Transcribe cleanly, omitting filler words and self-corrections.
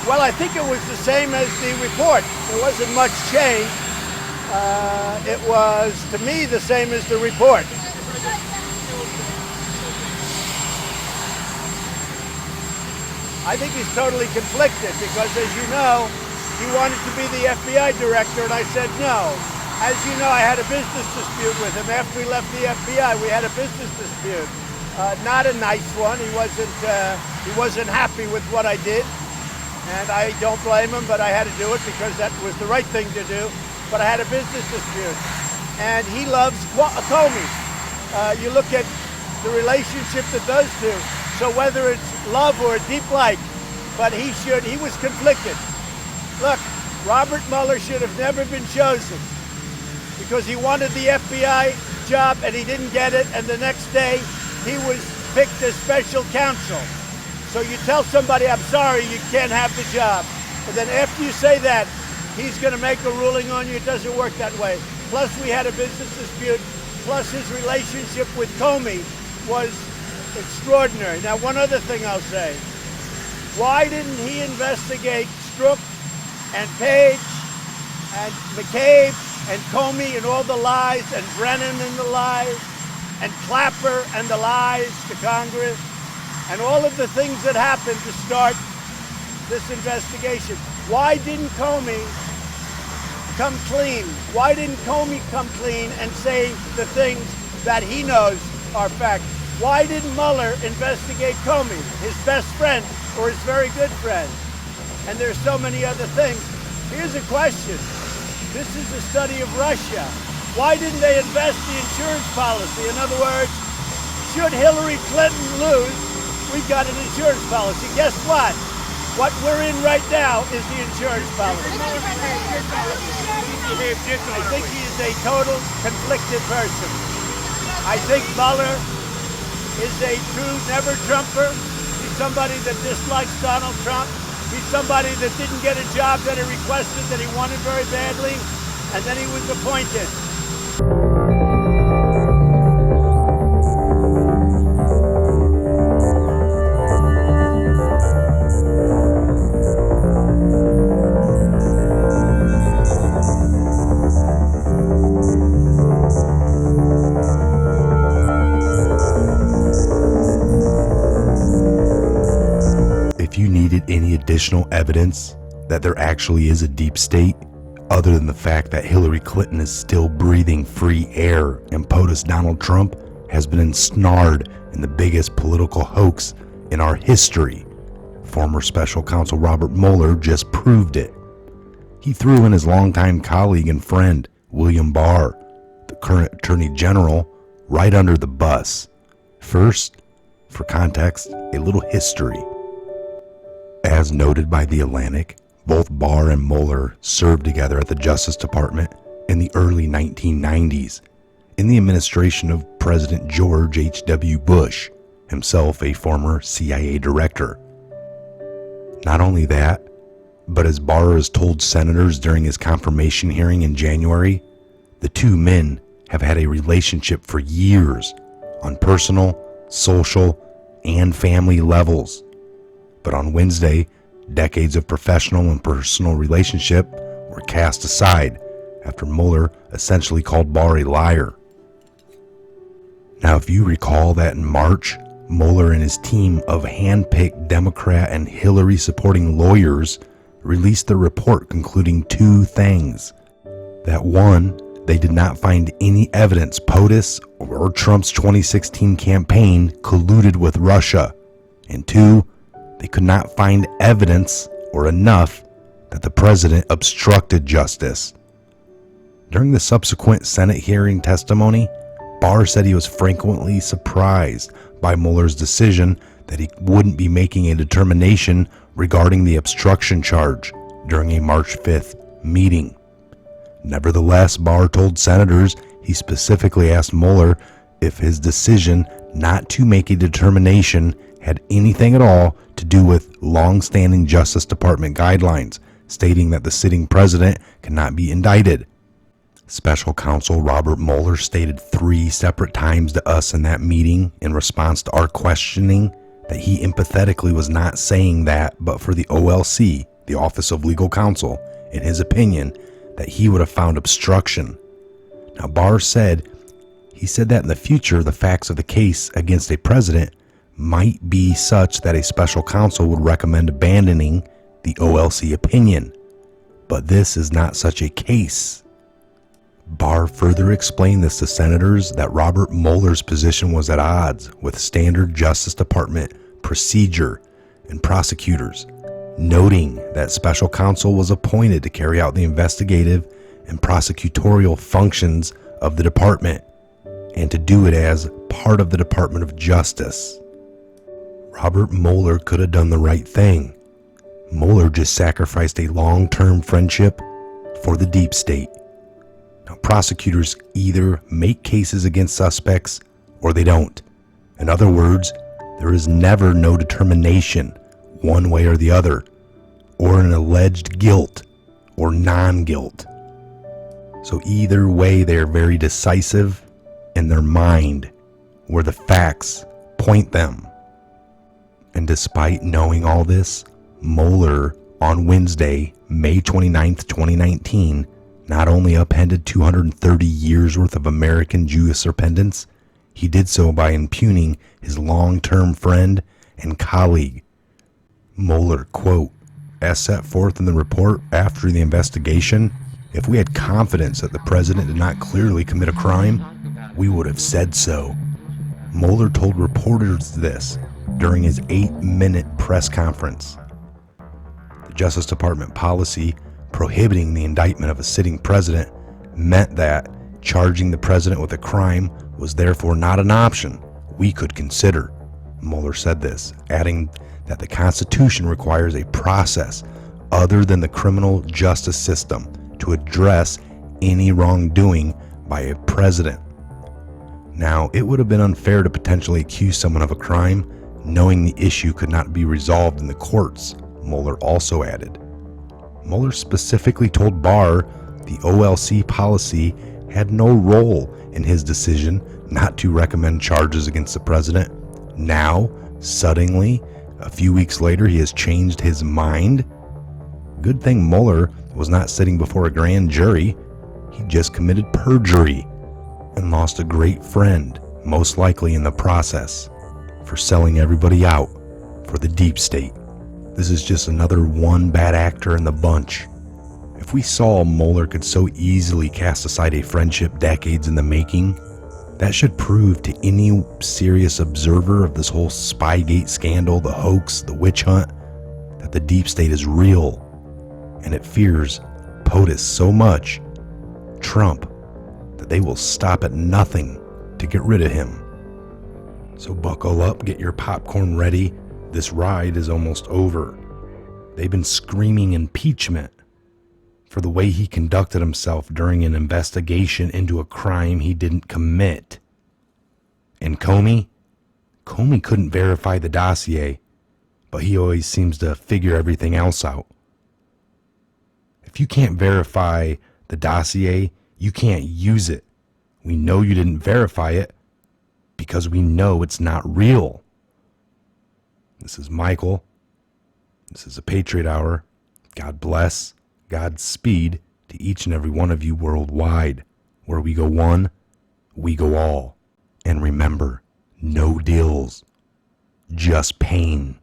Well, I think it was the same as the report. There wasn't much change. It was, to me, the same as the report. I think he's totally conflicted because, as you know, he wanted to be the FBI director, and I said no. As you know, I had a business dispute with him. After we left the FBI, we had a business dispute. Not a nice one. He wasn't happy with what I did, and I don't blame him, but I had to do it because that was the right thing to do. But I had a business dispute, and he loves Comey. You look at the relationship that those two. So whether it's love or a deep like, but he was conflicted. Look, Robert Mueller should have never been chosen because he wanted the FBI job and he didn't get it, and the next day he was picked as special counsel. So you tell somebody, I'm sorry, you can't have the job. And then after you say that, he's going to make a ruling on you. It doesn't work that way. Plus, we had a business dispute. Plus, his relationship with Comey was extraordinary. Now, one other thing I'll say. Why didn't he investigate Strzok and Page and McCabe and Comey and all the lies and Brennan and the lies and Clapper and the lies to Congress and all of the things that happened to start this investigation? Why didn't Comey come clean? Why didn't Comey come clean and say the things that he knows are facts? Why didn't Mueller investigate Comey, his best friend or his very good friend? And there's so many other things. Here's a question. This is a study of Russia. Why didn't they invest the insurance policy? In other words, should Hillary Clinton lose, we've got an insurance policy. Guess what? What we're in right now is the insurance policy. I think he is a total conflicted person. I think Mueller is a true never-Trumper. He's somebody that dislikes Donald Trump. He's somebody that didn't get a job that he requested, that he wanted very badly, and then he was appointed. Any additional evidence that there actually is a deep state, other than the fact that Hillary Clinton is still breathing free air and POTUS Donald Trump has been ensnared in the biggest political hoax in our history. Former special counsel Robert Mueller just proved it. He threw in his longtime colleague and friend, William Barr, the current Attorney General, right under the bus. First, for context, a little history. As noted by The Atlantic, both Barr and Mueller served together at the Justice Department in the early 1990s in the administration of President George H.W. Bush, himself a former CIA director. Not only that, but as Barr has told senators during his confirmation hearing in January, the two men have had a relationship for years on personal, social, and family levels. But on Wednesday, decades of professional and personal relationship were cast aside after Mueller essentially called Barr a liar. Now, if you recall that in March, Mueller and his team of hand-picked Democrat and Hillary-supporting lawyers released a report concluding two things. That one, they did not find any evidence POTUS or Trump's 2016 campaign colluded with Russia. And two, they could not find evidence or enough that the president obstructed justice. During the subsequent Senate hearing testimony, Barr said he was frequently surprised by Mueller's decision that he wouldn't be making a determination regarding the obstruction charge during a March 5th meeting. Nevertheless, Barr told senators he specifically asked Mueller if his decision not to make a determination had anything at all to do with long-standing Justice Department guidelines, stating that the sitting president cannot be indicted. Special counsel Robert Mueller stated 3 separate times to us in that meeting in response to our questioning that he empathetically was not saying that but for the OLC the Office of Legal Counsel, in his opinion, that he would have found obstruction. Now, Barr said, he said that in the future, the facts of the case against a president might be such that a special counsel would recommend abandoning the OLC opinion. But this is not such a case. Barr further explained this to senators that Robert Mueller's position was at odds with standard Justice Department procedure and prosecutors, noting that special counsel was appointed to carry out the investigative and prosecutorial functions of the department and to do it as part of the Department of Justice. Robert Mueller could have done the right thing. Mueller just sacrificed a long-term friendship for the deep state. Now, prosecutors either make cases against suspects or they don't. In other words, there is never no determination one way or the other, or an alleged guilt or non-guilt. So either way, they are very decisive in their mind where the facts point them. And despite knowing all this, Mueller on Wednesday, May 29th, 2019, not only upended 230 years worth of American Jewish surreptance, he did so by impugning his long-term friend and colleague. Mueller, quote, as set forth in the report after the investigation, if we had confidence that the president did not clearly commit a crime, we would have said so. Mueller told reporters this during his 8-minute press conference. The Justice Department policy prohibiting the indictment of a sitting president meant that charging the president with a crime was therefore not an option we could consider. Mueller said this, adding that the Constitution requires a process other than the criminal justice system to address any wrongdoing by a president. Now, it would have been unfair to potentially accuse someone of a crime knowing the issue could not be resolved in the courts, Mueller also added. Mueller specifically told Barr the OLC policy had no role in his decision not to recommend charges against the president. Now, suddenly, a few weeks later, he has changed his mind. Good thing Mueller was not sitting before a grand jury. He just committed perjury and lost a great friend, most likely in the process, for selling everybody out for the deep state. This is just another one bad actor in the bunch. If we saw Mueller could so easily cast aside a friendship decades in the making, that should prove to any serious observer of this whole Spygate scandal, the hoax, the witch hunt, that the deep state is real, and it fears POTUS so much, Trump, that they will stop at nothing to get rid of him. So buckle up, get your popcorn ready. This ride is almost over. They've been screaming impeachment for the way he conducted himself during an investigation into a crime he didn't commit. And Comey couldn't verify the dossier, but he always seems to figure everything else out. If you can't verify the dossier, you can't use it. We know you didn't verify it because we know it's not real. This is Michael. This is a Patriot Hour. God bless, Godspeed to each and every one of you worldwide. Where we go one, we go all. And remember, no deals, just pain.